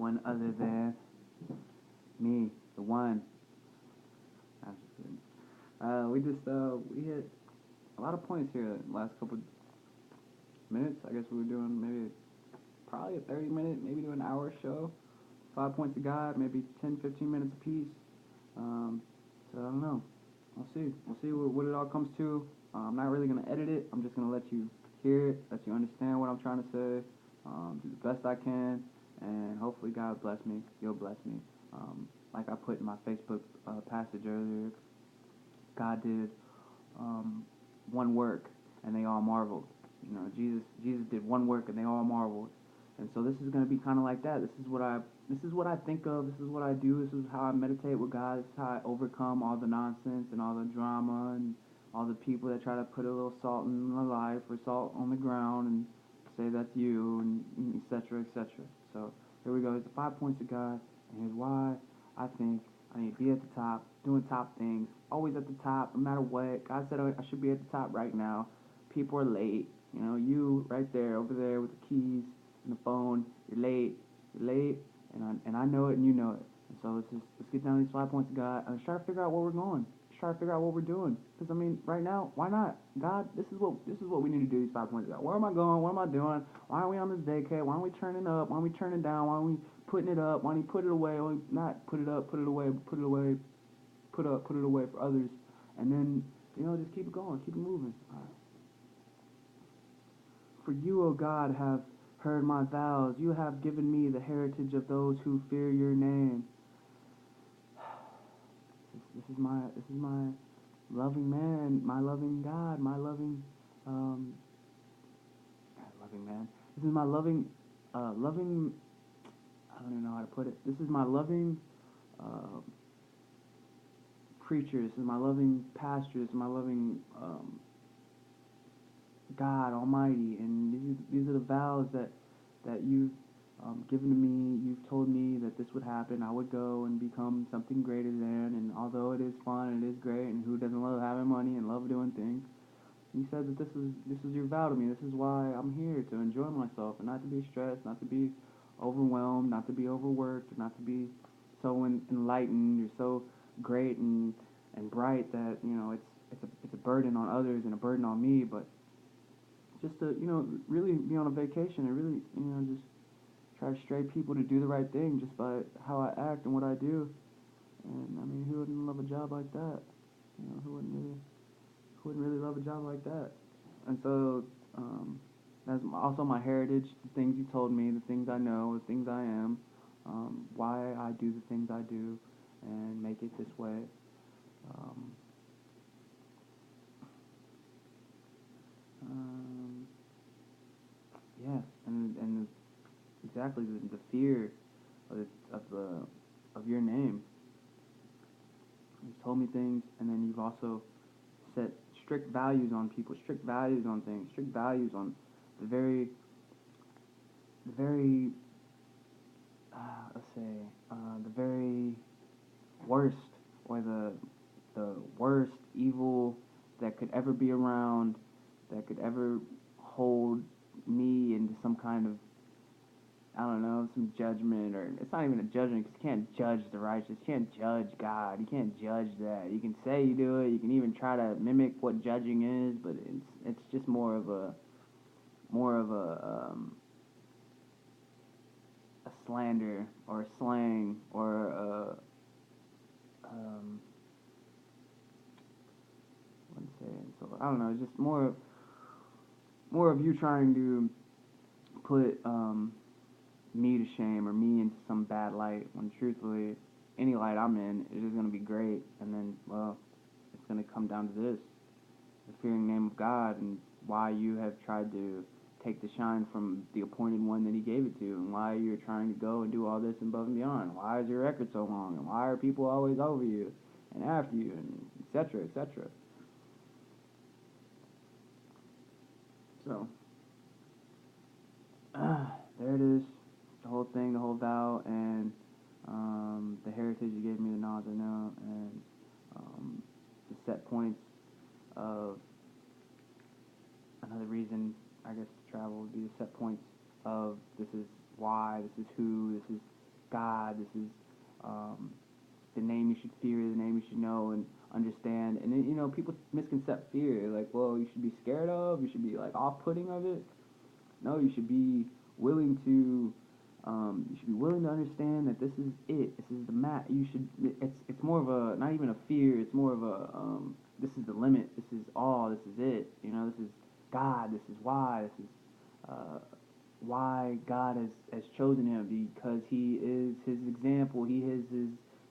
one other than me, the one. I'm just kidding. We hit a lot of points here last couple minutes. I guess we were doing maybe probably a 30-minute, maybe to an hour show. 5 points of God, maybe 10, 15 minutes apiece. So I don't know. We'll see. We'll see what it all comes to. I'm not really gonna edit it. I'm just gonna let you hear it, let you understand what I'm trying to say. Do the best I can, and hopefully God bless me. You'll bless me. Like I put in my Facebook passage earlier, God did one work, and they all marveled. You know, Jesus did one work, and they all marveled. And so this is going to be kind of like that. This is what I think of. This is what I do. This is how I meditate with God. This is how I overcome all the nonsense and all the drama and all the people that try to put a little salt in my life or salt on the ground and say that's you and et cetera, et cetera. So here we go. Here's the 5 points of God, and here's why I think I need to be at the top, doing top things, always at the top, no matter what. God said I should be at the top right now. People are late. You know, you right there, over there with the keys and the phone. You're late, and I know it, and you know it. And so let's get down to these 5 points of God, and let's try to figure out where we're going. Let's try to figure out what we're doing. Because I mean, right now, why not? God, this is what we need to do. These 5 points of God. Where am I going? What am I doing? Why are we on this vacay? Why aren't we turning up? Why aren't we turning down? Why aren't we putting it up? Why don't you put it away? Or not put it up, put it away, put it away, put it away for others, and then just keep it going, keep it moving. All right. For you, O God, have heard my vows. You have given me the heritage of those who fear your name. This is my loving man, my loving God, my um loving man. This is my loving. I don't even know how to put it. This is my loving uh, preacher. This is my loving pastor. This is my loving God Almighty, and these are the vows that you've given to me. You've told me that this would happen. I would go and become something greater than. And although it is fun and it is great, and who doesn't love having money and love doing things, you said that this is your vow to me. This is why I'm here, to enjoy myself and not to be stressed, not to be overwhelmed, not to be overworked, not to be so enlightened. You're so great and bright that it's a burden on others and a burden on me, but just to really be on a vacation and really just try to stray people to do the right thing just by how I act and what I do. And I mean, who wouldn't love a job like that? Who wouldn't really love a job like that? And so that's also my heritage, the things you told me, the things I know, the things I am, why I do the things I do, and make it this way. Um, um, yeah, and exactly the fear of of your name. You've told me things, and then you've also set strict values on people, strict values on things, strict values on the very the very let's say the very worst, or the worst evil that could ever be around, that could ever hold me into some kind of, I don't know, some judgment. Or it's not even a judgment, because you can't judge the righteous, you can't judge God, you can't judge that. You can say you do it, you can even try to mimic what judging is, but it's just more of a slander or a slang or what to say. So I don't know, it's just more of you trying to put me to shame or me into some bad light, when truthfully any light I'm in is just gonna be great. And then, well, it's gonna come down to this: the fearing name of God, and why you have tried to take the shine from the appointed one that he gave it to, and why you're trying to go and do all this above and beyond. Why is your record so long, and why are people always over you and after you, and etc., etc. So, there it is, the whole thing, the whole vow, and the heritage you gave me, the knowledge I know, and the set points of another reason, I guess, to travel would be the set points of this is why, this is who, this is God. This is um, the name you should fear, the name you should know and understand. And then, people misconcept fear. Like, well, you should be scared of, you should be like off-putting of it. No, you should be willing to. You should be willing to understand that this is it. This is the mat. You should. It's more of a not even a fear. It's more of a this is the limit. This is all. This is it. This is God. This is why. This is uh, why God has chosen him because he is his example. He is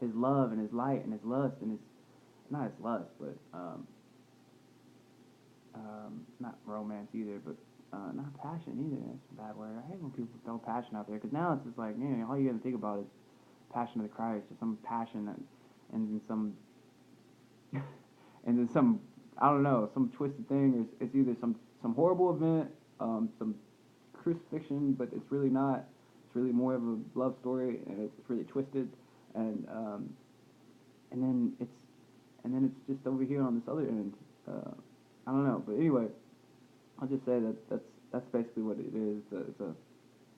his love and his light and his lust and his not his lust, but not romance either, but not passion either. That's a bad word. I hate when people throw passion out there because now it's just like, man, all you got to think about is passion of the Christ or some passion that ends in some and then some I don't know some twisted thing or it's either some horrible event, some crucifixion, but it's really not. It's really more of a love story and it's really twisted and and then it's and then it's just over here on this other end. I don't know, but anyway, I'll just say that that's basically what it is. It's a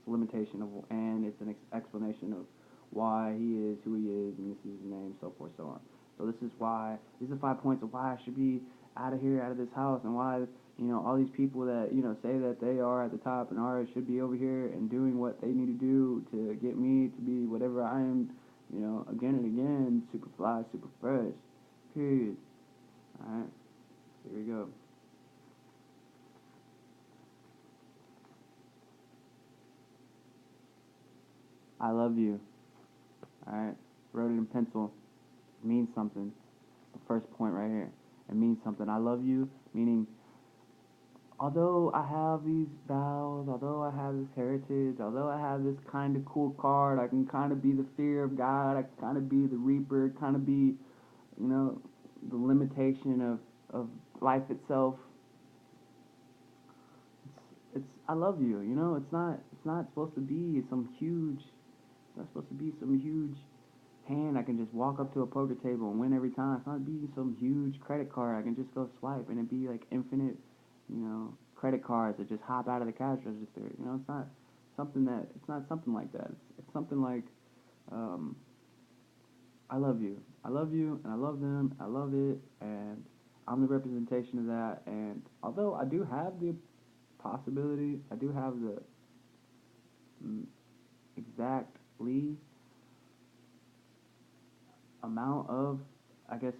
limitation of, and it's an explanation of why he is who he is, and this is his name, so forth, so on. So this is why these are 5 points of why I should be out of here, out of this house, and why all these people that say that they are at the top and are should be over here and doing what they need to do to get me to be whatever I am, again and again, super fly, super fresh, period. All right, here we go. I love you. All right, wrote it in pencil. It means something. The first point right here. It means something. I love you, meaning although I have these vows, although I have this heritage, although I have this kind of cool card, I can kind of be the fear of God, I can kind of be the reaper, kind of be, you know, the limitation of life itself. It's I love you, it's not supposed to be it's not supposed to be some huge hand I can just walk up to a poker table and win every time. It's not be some huge credit card I can just go swipe and it be like infinite, credit cards that just hop out of the cash register. It's not something like that. It's something like um, I love you. I love you and I love them. I love it and I'm the representation of that. And although I do have the possibility, I do have the mm, exactly amount of, I guess,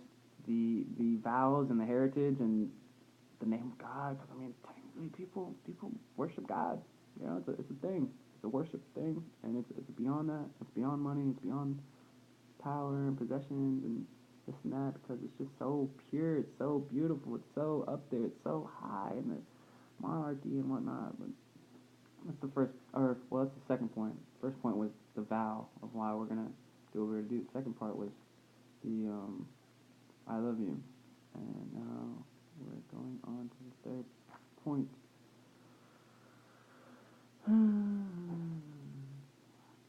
the vows and the heritage and the name of God. Because I mean, technically, people worship God. It's a thing. It's a worship thing, and it's beyond that. It's beyond money. It's beyond power and possessions and this and that. Because it's just so pure. It's so beautiful. It's so up there. It's so high in the monarchy and whatnot. But that's the first, or well, that's the second point. First point was the vow of why we're gonna do what we're gonna do. The second part was the I love you. And now we're going on to the third point.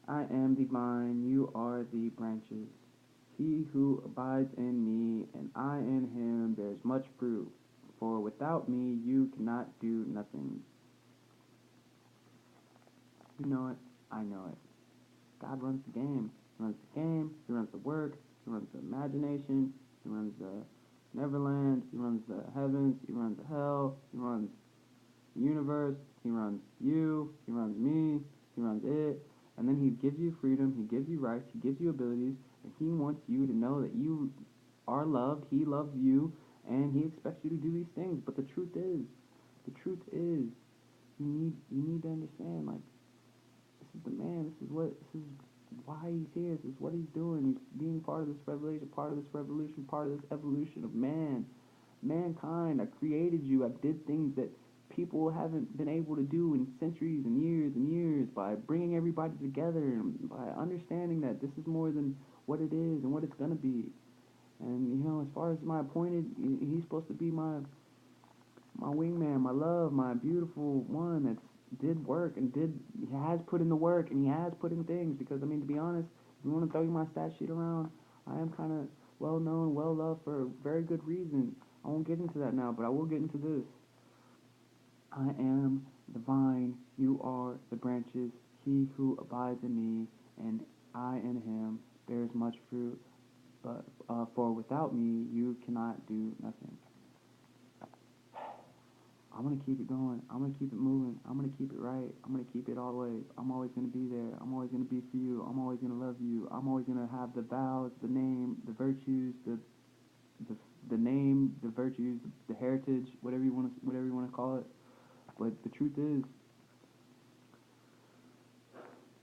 I am the vine, you are the branches. He who abides in me, and I in him, bears much fruit. For without me, you cannot do nothing. You know it, I know it. God runs the game. He runs the game, he runs the work, he runs the imagination, he runs the Neverland, he runs the heavens, he runs the hell, he runs the universe, he runs you, he runs me, he runs it, and then he gives you freedom, he gives you rights, he gives you abilities, and he wants you to know that you are loved, he loves you, and he expects you to do these things. But the truth is, you need to understand, like, this is the man, this is why he's here, this is what he's doing, he's being part of this revelation, part of this revolution, part of this evolution of mankind. I created you. I did things that people haven't been able to do in centuries and years by bringing everybody together and by understanding that this is more than what it is and what it's going to be. And, as far as my appointed, he's supposed to be my wingman, my love, my beautiful one that's did work and he has put in the work and he has put in things because, I mean, to be honest, if you want to throw my stat sheet around, I am kind of well known, well loved for a very good reason. I won't get into that now, but I will get into this. I am the vine, you are the branches, he who abides in me, and I in him bears much fruit, but for without me you cannot do nothing. I'm gonna keep it going. I'm gonna keep it moving. I'm gonna keep it right. I'm gonna keep it all the way. I'm always gonna be there. I'm always gonna be for you. I'm always gonna love you. I'm always gonna have the vows, the name, the virtues, the, the name, the virtues, the heritage, whatever you wanna call it. But the truth is,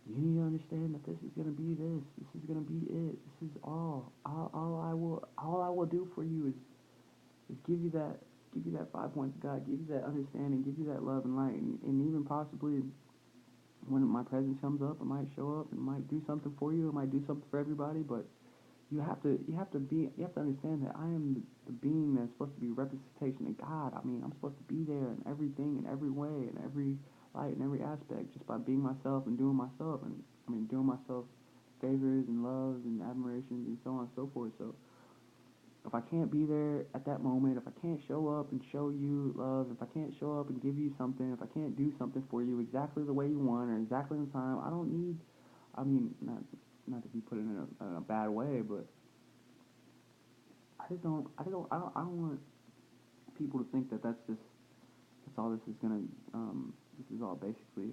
you need to understand that this is gonna be this. This is gonna be it. This is all. All I will do for you is give you that 5 points of God, give you that understanding, give you that love and light, and even possibly when my presence comes up, it might show up and it might do something for you. It might do something for everybody, but you have to understand that I am the being that's supposed to be a representation of God. I mean, I'm supposed to be there in everything, in every way, in every light, in every aspect, just by being myself and doing myself, and I mean doing myself favors and loves and admirations and so on and so forth. So if I can't be there at that moment, if I can't show up and show you love, if I can't show up and give you something, if I can't do something for you exactly the way you want or exactly in time, I don't need. I mean, not to be put in a bad way, but I don't want people to think that that's all this is gonna. This is all basically.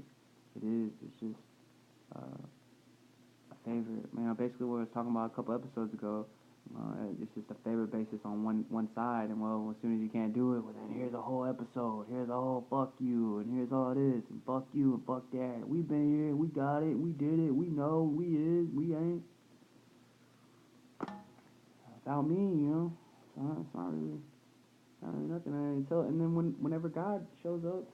It is. It's just uh, a favor. Man, basically what I was talking about a couple episodes ago. It's just a favor basis on one side, and well, as soon as you can't do it, well then here's a whole episode. Here's a whole fuck you, and here's all this, and fuck you, and fuck that. We've been here, we got it, we did it, we know, we is, we ain't. Without me, it's not really. Nothing. And then whenever God shows up,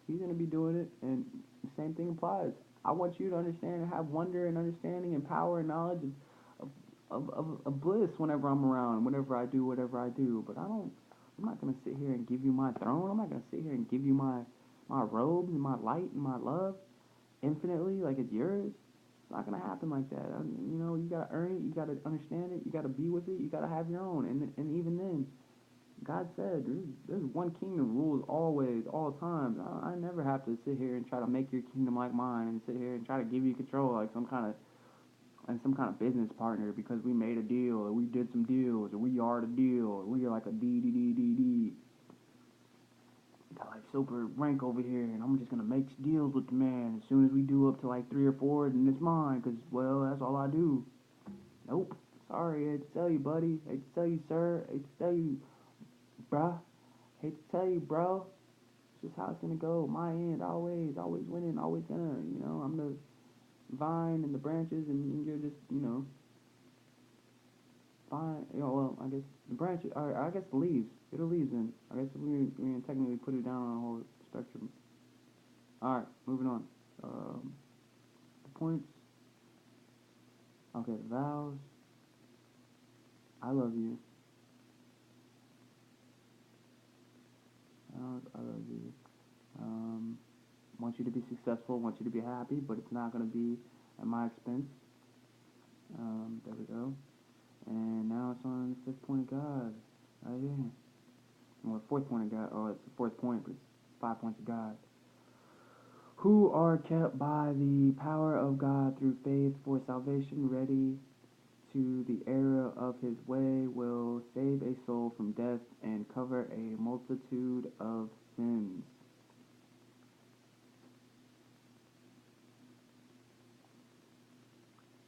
He's gonna be doing it, and the same thing applies. I want you to understand and have wonder and understanding and power and knowledge of bliss whenever I'm around, whenever I do whatever I do. But I'm not gonna sit here and give you my throne. I'm not gonna sit here and give you my robes and my light and my love infinitely like it's yours. It's not gonna happen like that. You gotta earn it. You gotta understand it. You gotta be with it. You gotta have your own. And even then, God said, there's one king that rules always, all times. I never have to sit here and try to make your kingdom like mine and sit here and try to give you control like some kind of business partner because we made a deal or we did some deals or we are the deal or we are like a D. Got like super rank over here and I'm just gonna make deals with the man. As soon as we do up to like 3 or 4, then it's mine because, well, that's all I do. Nope. Sorry, I hate to tell you, buddy. I hate to tell you, sir. I hate to tell you, bruh. Hate to tell you, bro. It's just how it's gonna go. My end, always winning, always gonna. I'm the vine and the branches, and you're just, vine. Well, I guess the branches. Or I guess the leaves. It'll leaves in. I guess if we can technically put it down on a whole spectrum. All right, moving on. The points. Okay, the vows. I love you. Vows. I love you. Um, want you to be successful. Want you to be happy, but it's not gonna be at my expense. There we go. And now it's on the fifth point of God. Right here. Well, fourth point of God. Oh, it's the fourth point, but it's 5 points of God. Who are kept by the power of God through faith for salvation, ready to the era of his way, will save a soul from death and cover a multitude of sins.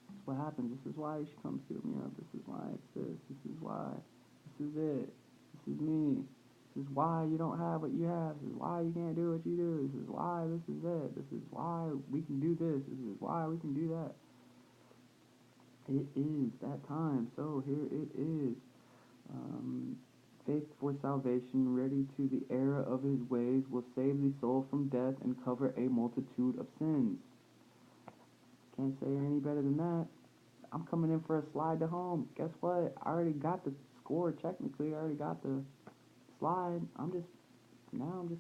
That's what happens. This is why you should come shoot me up. This is why it's this. This is why. This is it. This is me. This is why you don't have what you have. This is why you can't do what you do. This is why this is it. This is why we can do this. This is why we can do that. It is that time. So here it is. Um, Faith for salvation, ready to the error of his ways, will save the soul from death and cover a multitude of sins. Can't say it any better than that. I'm coming in for a slide to home. Guess what? I already got the score technically. I already got the slide. I'm just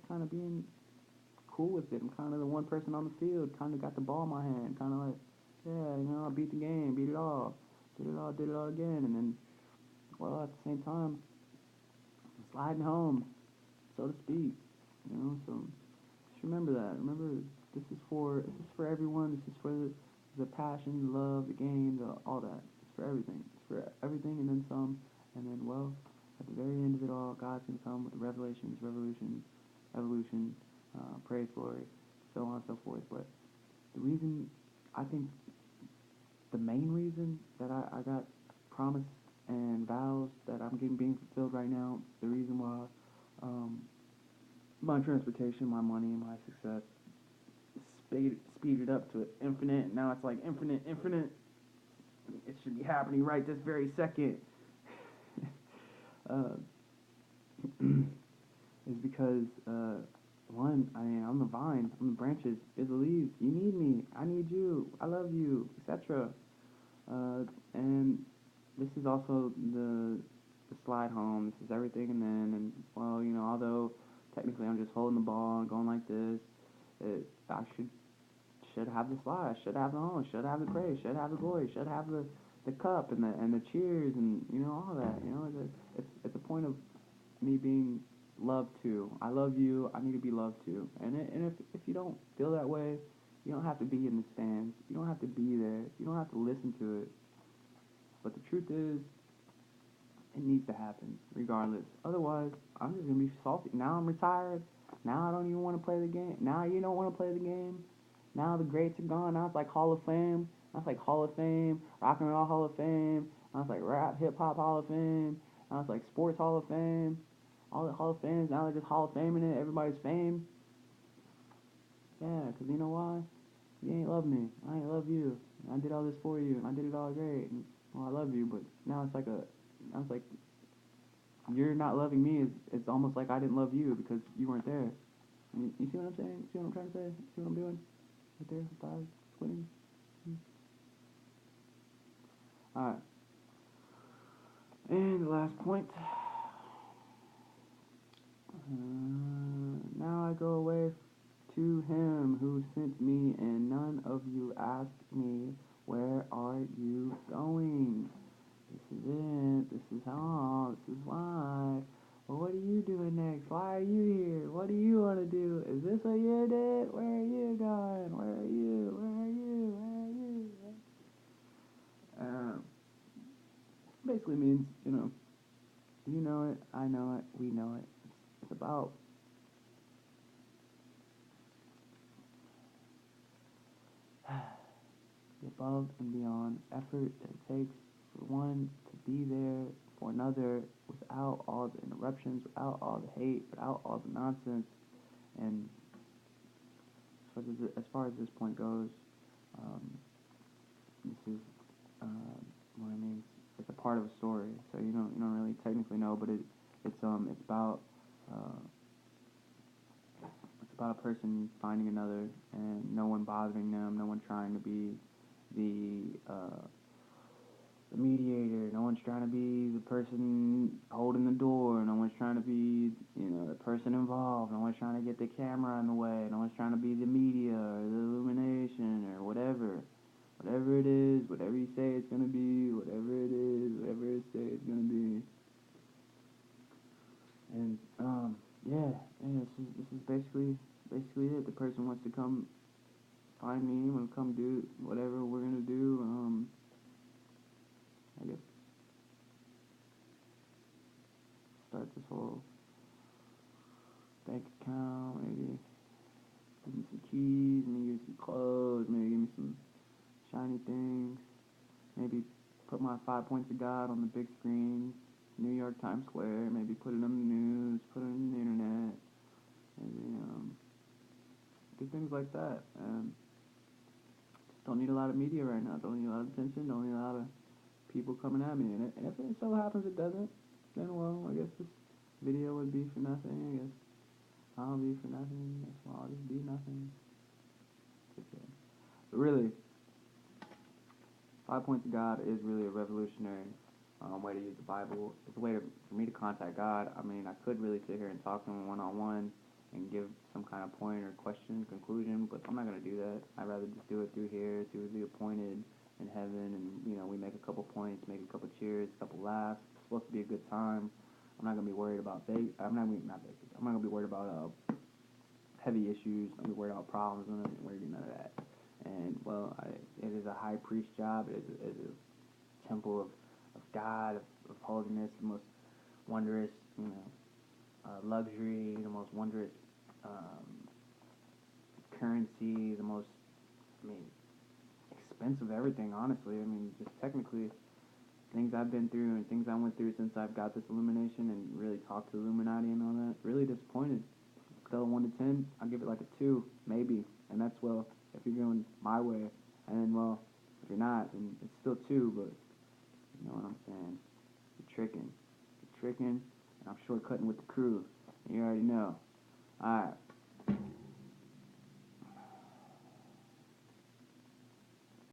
kind of being cool with it. I'm kind of the one person on the field. Kind of got the ball in my hand. Kind of like, yeah, I beat the game, beat it all, did it all again, and then, well, at the same time, I'm sliding home, so to speak. So just remember that. Remember, this is for everyone. This is for the passion, the love, the game, all that. It's for everything. It's for everything and then some. And then, well, at the very end of it all, God's going to come with the revelations, revolution, evolution, praise, glory, so on and so forth. But the reason, I think, the main reason that I got promise and vows that I'm getting being fulfilled right now, the reason why my transportation, my money, my success speeded up to infinite. Now it's like infinite, infinite. It should be happening right this very second. uh, is because one, I mean, I'm the vine, I'm the branches, you're the leaves. You need me, I need you, I love you, etc. And this is also the slide home. This is everything, and then, and well, although technically I'm just holding the ball and going like this, I should have the slide, should have the home, should have the praise, should have the glory, should have the cup and the cheers and all that. It's a point of me being loved too. I love you. I need to be loved too. And if you don't feel that way, you don't have to be in the stands. You don't have to be there. You don't have to listen to it. But the truth is, it needs to happen regardless. Otherwise, I'm just gonna be salty. Now I'm retired. Now I don't even want to play the game. Now you don't want to play the game. Now the greats are gone. Now it's like Hall of Fame. Now it's like Hall of Fame, Rock and Roll Hall of Fame. Now it's like Rap, Hip Hop Hall of Fame. Now it's like Sports Hall of Fame. All the Hall of Fames. Now they're just Hall of Fame in it. Everybody's fame. Yeah, 'cause you know why? You ain't love me. I ain't love you. I did all this for you, and I did it all great. And, well, I love you, but now it's like now it's like you're not loving me. It's almost like I didn't love you because you weren't there. You see what I'm saying? See what I'm trying to say? See what I'm doing? Right there, 5, splitting. Alright. And the last point. Now I go away to him who sent me, and none of you ask me, where are you going? This is it. This is how. This is why. Well, what are you doing next? Why are you here? What do you want to do? Is this what you did? Where are you going? Where are you? Where are you? Where are you? Basically means, you know it, I know it, we know it. It's about the above and beyond effort that it takes for one to be there for another without all the interruptions, without all the hate, without all the nonsense. And as far as this point goes, um, this is what I mean. It's a part of a story, so you don't really technically know, but it's about uh, it's about a person finding another and no one bothering them, no one trying to be the mediator, no one's trying to be the person holding the door, no one's trying to be, the person involved, no one's trying to get the camera in the way, no one's trying to be the media or the illumination or whatever. Whatever it is, whatever you say it's gonna be, whatever it is, whatever it say it's gonna be. And yeah, this is basically it. The person wants to come find me, want to come do whatever we're gonna do. I guess start this whole bank account, maybe give me some keys, maybe give me some clothes, maybe give me some shiny things, maybe put my 5 points of God on the big screen, New York Times Square, maybe put it on the news, put it on the internet, maybe do things like that. Just don't need a lot of media right now. Don't need a lot of attention. Don't need a lot of people coming at me. And if it so happens it doesn't, then well, I guess this video would be for nothing. I guess I'll be for nothing. I guess I'll just be nothing. Okay. But really, 5 points of God is really a revolutionary way to use the Bible. It's a way for me to contact God. I mean, I could really sit here and talk to him one-on-one and give some kind of point or question, conclusion, but I'm not going to do that. I'd rather just do it through here, through the appointed in heaven, and, we make a couple points, make a couple cheers, a couple laughs. It's supposed to be a good time. I'm not going to be worried about I'm not going to be worried about heavy issues. I'm not going to be worried about problems. I'm not going to be worried about none of that. And well, it is a high priest job. It is a temple of God, of holiness, the most wondrous, luxury, the most wondrous um, currency, the most, I mean, expensive everything. Honestly, I mean, just technically, things I've been through and things I went through since I've got this illumination and really talked to the Illuminati and all that. Really disappointed. Scale of 1 to 10, I'll give it like a 2, maybe. And that's, well, if you're going my way. And then, well, if you're not, then it's still 2, but you know what I'm saying. You're tricking. You're tricking, and I'm shortcutting with the crew. You already know. Alright.